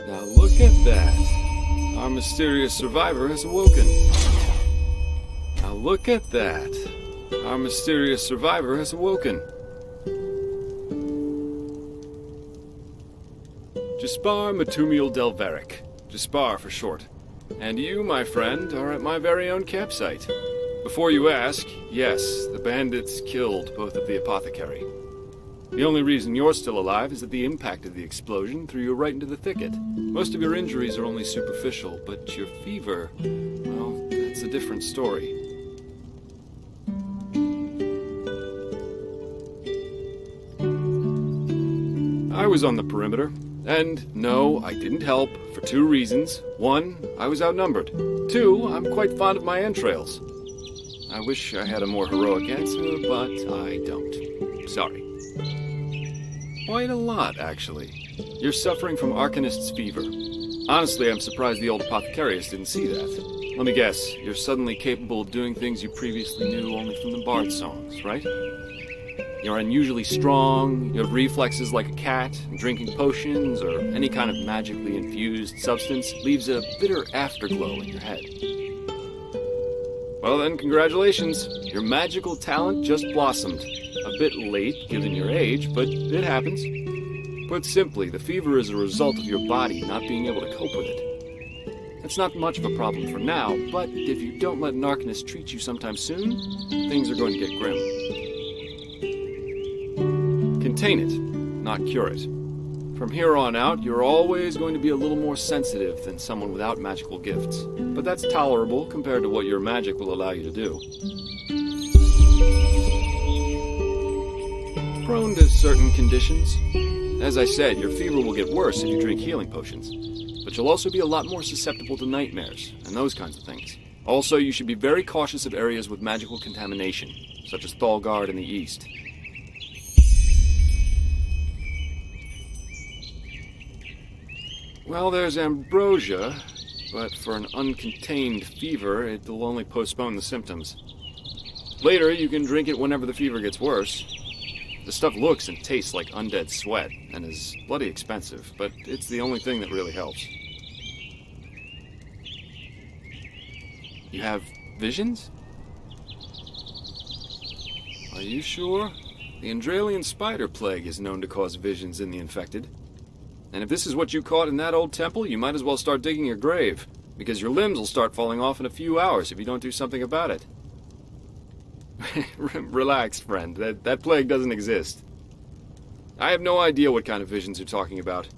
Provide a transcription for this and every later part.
Now look at that. Our mysterious survivor has awoken. Now look at that. Our mysterious survivor has awoken. Jaspar Matumiel Delveric. Jaspar for short. And you, my friend, are at my very own campsite. Before you ask, yes, the bandits killed both of the apothecary. The only reason you're still alive is that the impact of the explosion threw you right into the thicket. Most of your injuries are only superficial, but your fever, well, that's a different story. I was on the perimeter, and no, I didn't help, for two reasons. One, I was outnumbered. Two, I'm quite fond of my entrails. I wish I had a more heroic answer, but I don't. Sorry. Quite a lot, actually. You're suffering from Arcanist's fever. Honestly, I'm surprised the old apothecarius didn't see that. Let me guess, you're suddenly capable of doing things you previously knew only from the bard songs, right? You're unusually strong, you have reflexes like a cat, and drinking potions or any kind of magically infused substance leaves a bitter afterglow in your head. Well then, congratulations. Your magical talent just blossomed. A bit late, given your age, but it happens. Put simply, the fever is a result of your body not being able to cope with it. It's not much of a problem for now, but if you don't let an Arcanist treat you sometime soon, things are going to get grim. Contain it, not cure it. From here on out, you're always going to be a little more sensitive than someone without magical gifts. But that's tolerable compared to what your magic will allow you to do. Prone to certain conditions. As I said, your fever will get worse if you drink healing potions. But you'll also be a lot more susceptible to nightmares and those kinds of things. Also, you should be very cautious of areas with magical contamination, such as Thalgard in the east. Well, there's ambrosia, but for an uncontained fever, it'll only postpone the symptoms. Later, you can drink it whenever the fever gets worse. The stuff looks and tastes like undead sweat, and is bloody expensive, but it's the only thing that really helps. You have visions? Are you sure? The Enderalian spider plague is known to cause visions in the infected. And if this is what you caught in that old temple, you might as well start digging your grave, because your limbs will start falling off in a few hours if you don't do something about it. Relax, friend. That plague doesn't exist. I have no idea what kind of visions you're talking about.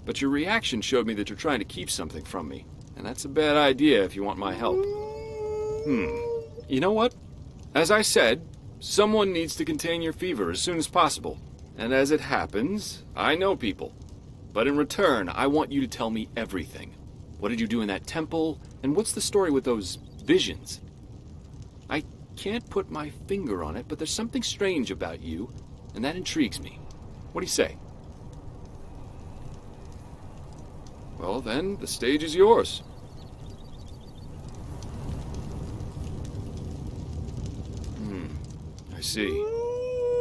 But your reaction showed me that you're trying to keep something from me, and that's a bad idea if you want my help. You know what? As I said, someone needs to contain your fever as soon as possible. And as it happens, I know people. But in return, I want you to tell me everything. What did you do in that temple? And what's the story with those visions? I can't put my finger on it, but there's something strange about you, and that intrigues me. What do you say? Well then, the stage is yours. I see.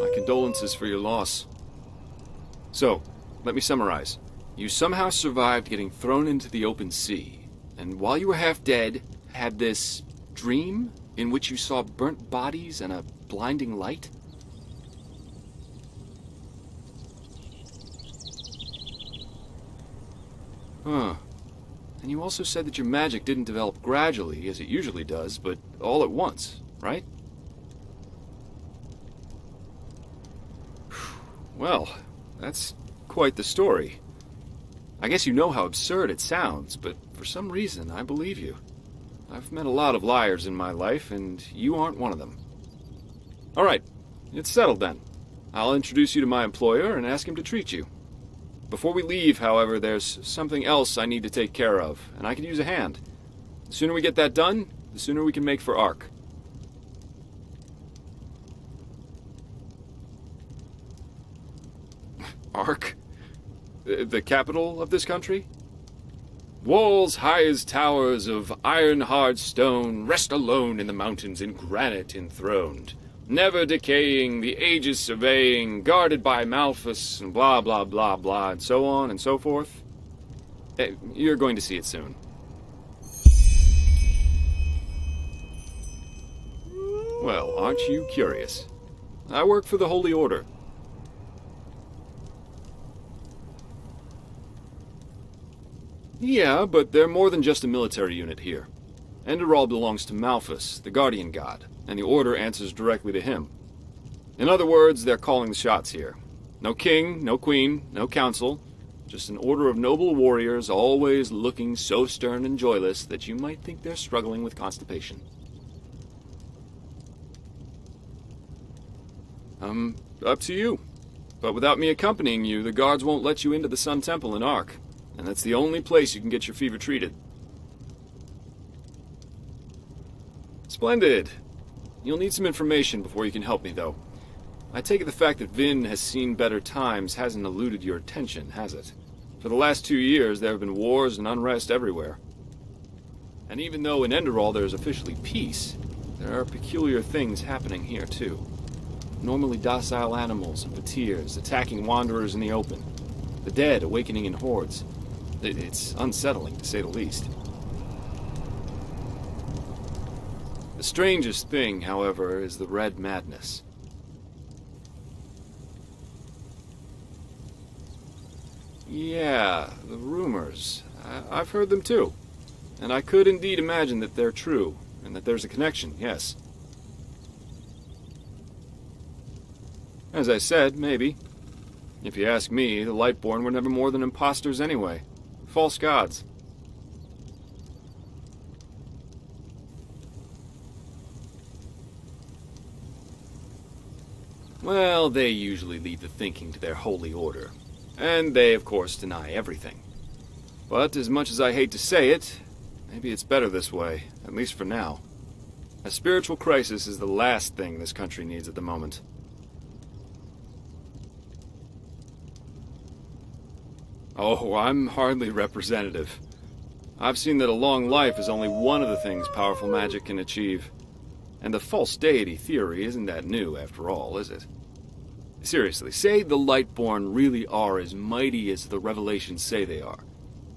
My condolences for your loss. So, let me summarize. You somehow survived getting thrown into the open sea, and while you were half dead, had this dream in which you saw burnt bodies and a blinding light? Huh. And you also said that your magic didn't develop gradually, as it usually does, but all at once, right? Well, that's quite the story. I guess you know how absurd it sounds, but for some reason, I believe you. I've met a lot of liars in my life, and you aren't one of them. All right, it's settled then. I'll introduce you to my employer and ask him to treat you. Before we leave, however, there's something else I need to take care of, and I could use a hand. The sooner we get that done, the sooner we can make for Ark. Ark? The capital of this country? Walls high as towers of iron-hard stone rest alone in the mountains in granite enthroned, never decaying, the ages surveying, guarded by Malphus, and blah, blah, blah, blah, and so on and so forth. You're going to see it soon. Well, aren't you curious? I work for the Holy Order. Yeah, but they're more than just a military unit here. Enderal belongs to Malphus, the guardian god, and the Order answers directly to him. In other words, they're calling the shots here. No king, no queen, no council, just an order of noble warriors always looking so stern and joyless that you might think they're struggling with constipation. Up to you. But without me accompanying you, the guards won't let you into the Sun Temple in Ark, and that's the only place you can get your fever treated. Splendid. You'll need some information before you can help me, though. I take it the fact that Vin has seen better times hasn't eluded your attention, has it? For the last 2 years, there have been wars and unrest everywhere. And even though in Enderal there's officially peace, there are peculiar things happening here, too. Normally docile animals and fakirs attacking wanderers in the open. The dead awakening in hordes. It's unsettling, to say the least. The strangest thing, however, is the Red Madness. Yeah, the rumors. I've heard them too. And I could indeed imagine that they're true, and that there's a connection, yes. As I said, maybe. If you ask me, the Lightborn were never more than imposters anyway. False gods. Well, they usually leave the thinking to their holy order. And they, of course, deny everything. But as much as I hate to say it, maybe it's better this way, at least for now. A spiritual crisis is the last thing this country needs at the moment. Oh, I'm hardly representative. I've seen that a long life is only one of the things powerful magic can achieve. And the false deity theory isn't that new, after all, is it? Seriously, say the Lightborn really are as mighty as the revelations say they are.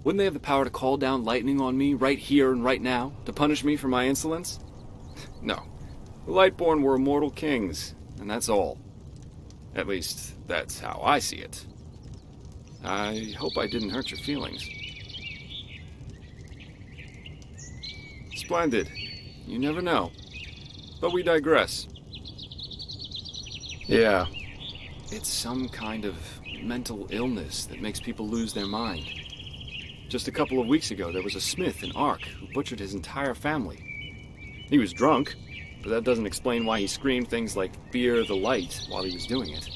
Wouldn't they have the power to call down lightning on me right here and right now, to punish me for my insolence? No. The Lightborn were immortal kings, and that's all. At least, that's how I see it. I hope I didn't hurt your feelings. Splendid. You never know. But we digress. Yeah. It's some kind of mental illness that makes people lose their mind. Just a couple of weeks ago, there was a smith in Ark who butchered his entire family. He was drunk, but that doesn't explain why he screamed things like "Fear the light" while he was doing it.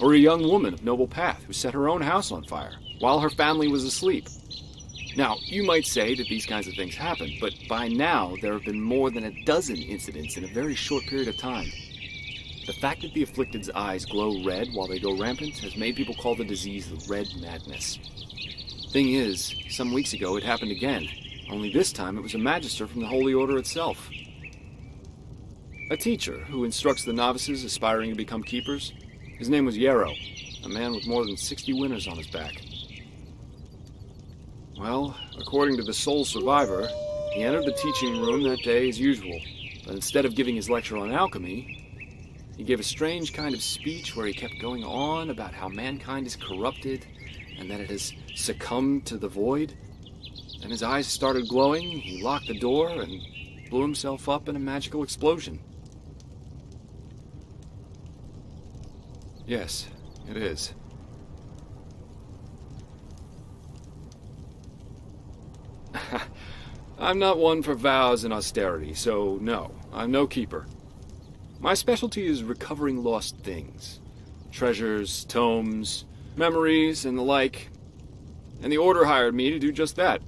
Or a young woman of noble path who set her own house on fire while her family was asleep. Now, you might say that these kinds of things happen, but by now there have been more than a dozen incidents in a very short period of time. The fact that the afflicted's eyes glow red while they go rampant has made people call the disease the Red Madness. Thing is, some weeks ago it happened again, only this time it was a magister from the Holy Order itself. A teacher who instructs the novices aspiring to become keepers. His name was Yarrow, a man with more than 60 winners on his back. Well, according to the sole survivor, he entered the teaching room that day as usual, but instead of giving his lecture on alchemy, he gave a strange kind of speech where he kept going on about how mankind is corrupted and that it has succumbed to the void. Then his eyes started glowing, he locked the door, and blew himself up in a magical explosion. Yes, it is. I'm not one for vows and austerity, so no, I'm no keeper. My specialty is recovering lost things. Treasures, tomes, memories, and the like. And the Order hired me to do just that.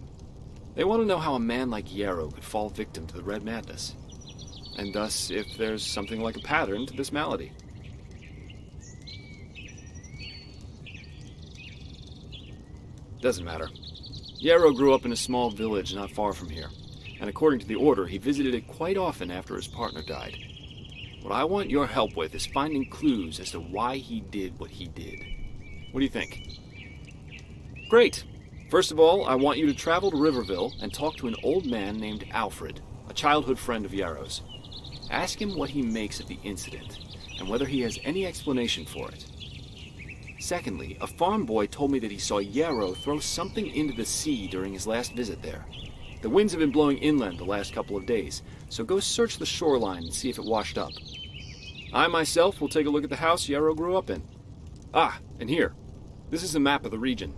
They want to know how a man like Yarrow could fall victim to the Red Madness. And thus, if there's something like a pattern to this malady. Doesn't matter. Yarrow grew up in a small village not far from here, and according to the Order, he visited it quite often after his partner died. What I want your help with is finding clues as to why he did what he did. What do you think? Great. First of all, I want you to travel to Riverville and talk to an old man named Alfred, a childhood friend of Yarrow's. Ask him what he makes of the incident, and whether he has any explanation for it. Secondly, a farm boy told me that he saw Yarrow throw something into the sea during his last visit there. The winds have been blowing inland the last couple of days, so go search the shoreline and see if it washed up. I myself will take a look at the house Yarrow grew up in. Ah, and here. This is a map of the region.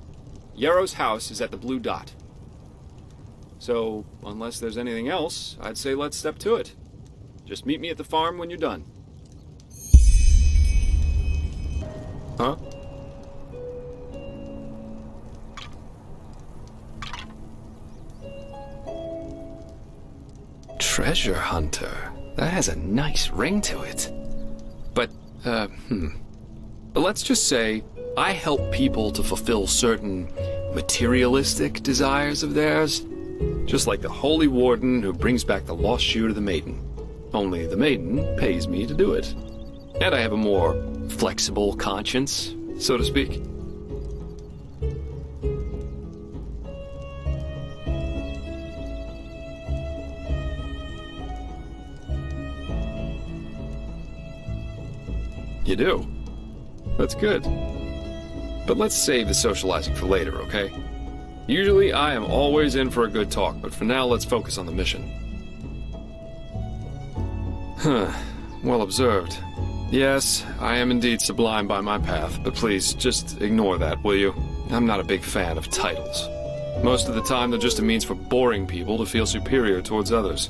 Yarrow's house is at the blue dot. So, unless there's anything else, I'd say let's step to it. Just meet me at the farm when you're done. Huh? Treasure hunter. That has a nice ring to it. But let's just say I help people to fulfill certain materialistic desires of theirs. Just like the holy warden who brings back the lost shoe to the maiden. Only the maiden pays me to do it. And I have a more flexible conscience, so to speak. You do? That's good. But let's save the socializing for later, okay? Usually I am always in for a good talk, but for now let's focus on the mission. Well observed. Yes, I am indeed sublime by my path, but please, just ignore that, will you? I'm not a big fan of titles. Most of the time they're just a means for boring people to feel superior towards others.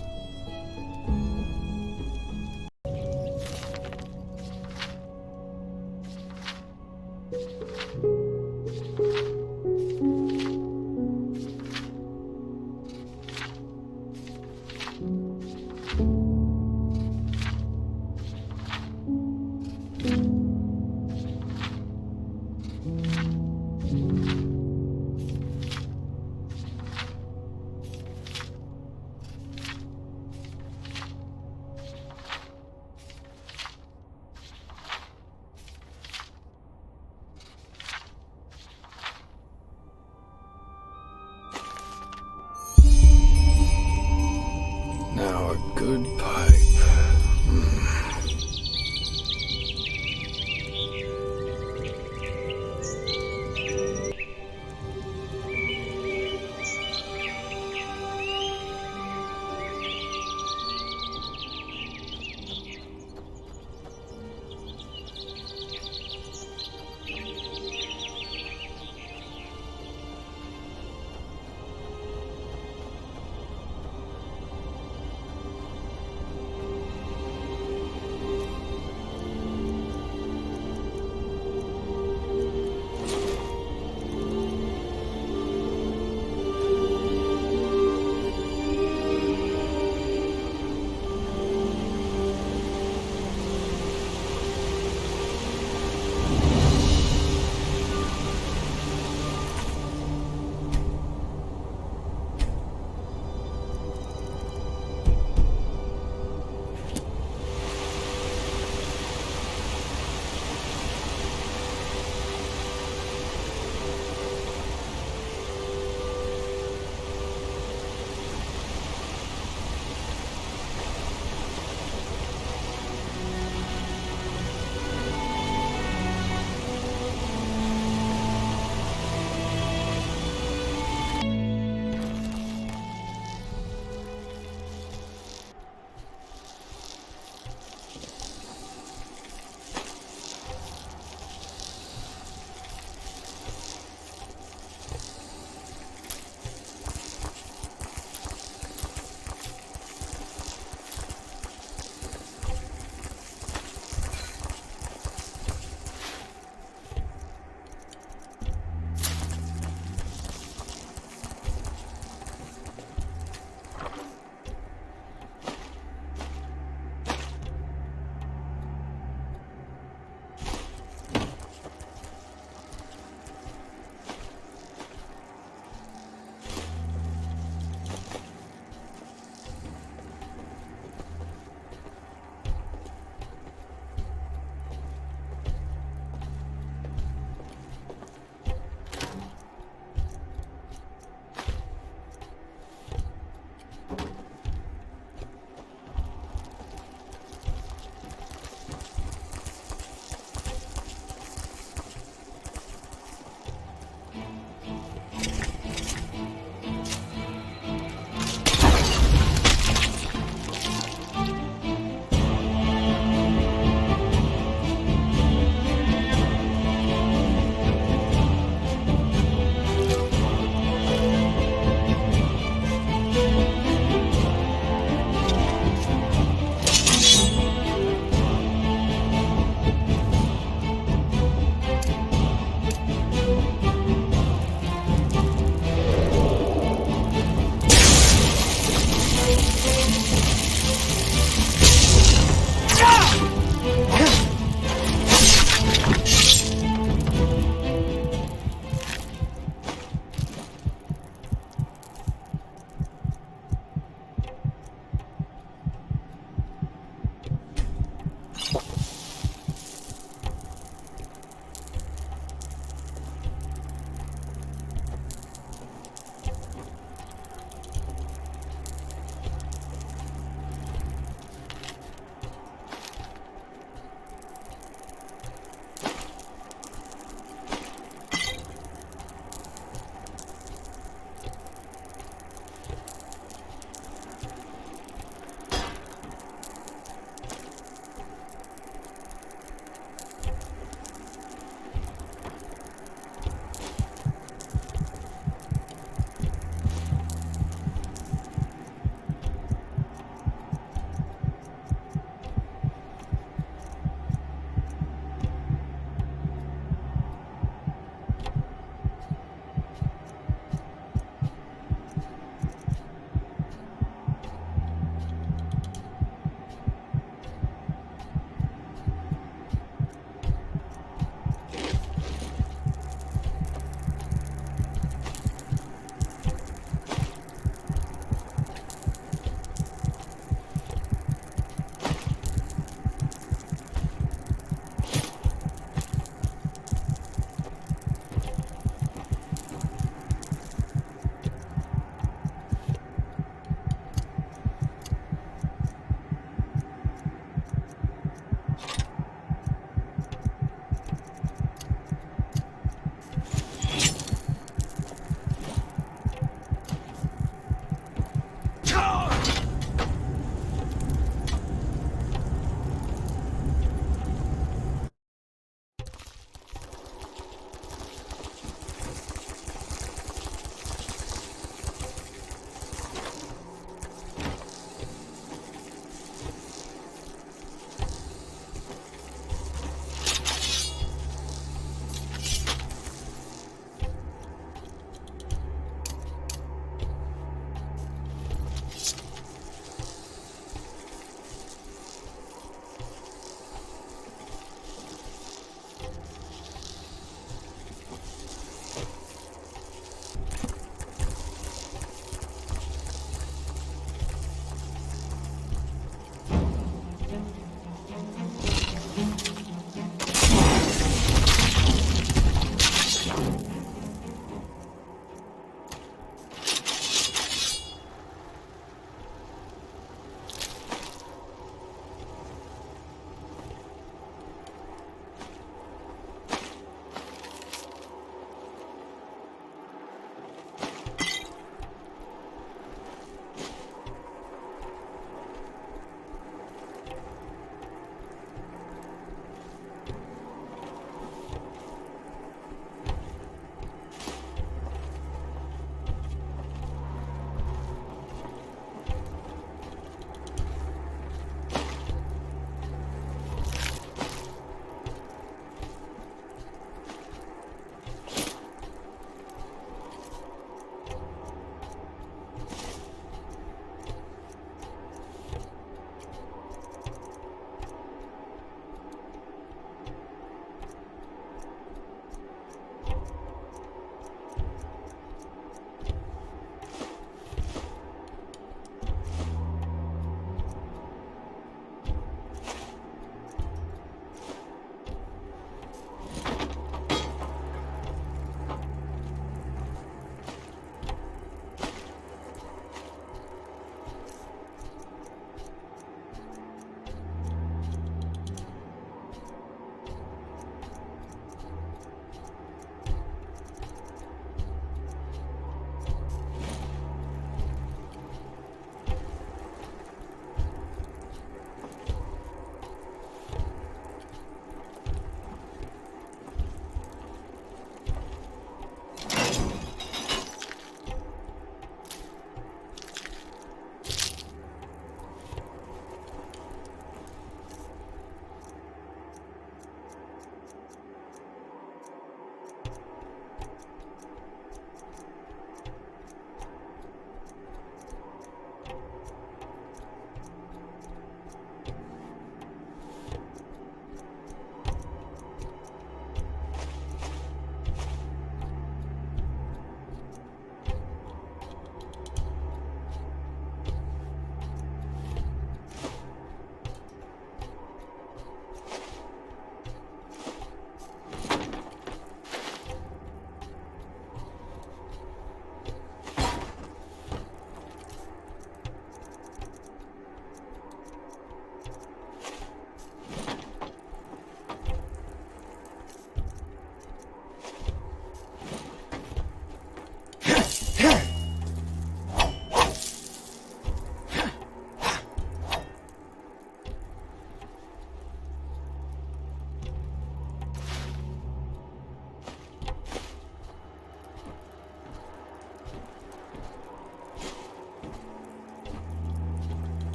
Now a good pipe.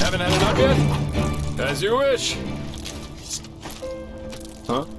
Haven't had enough yet? As you wish. Huh?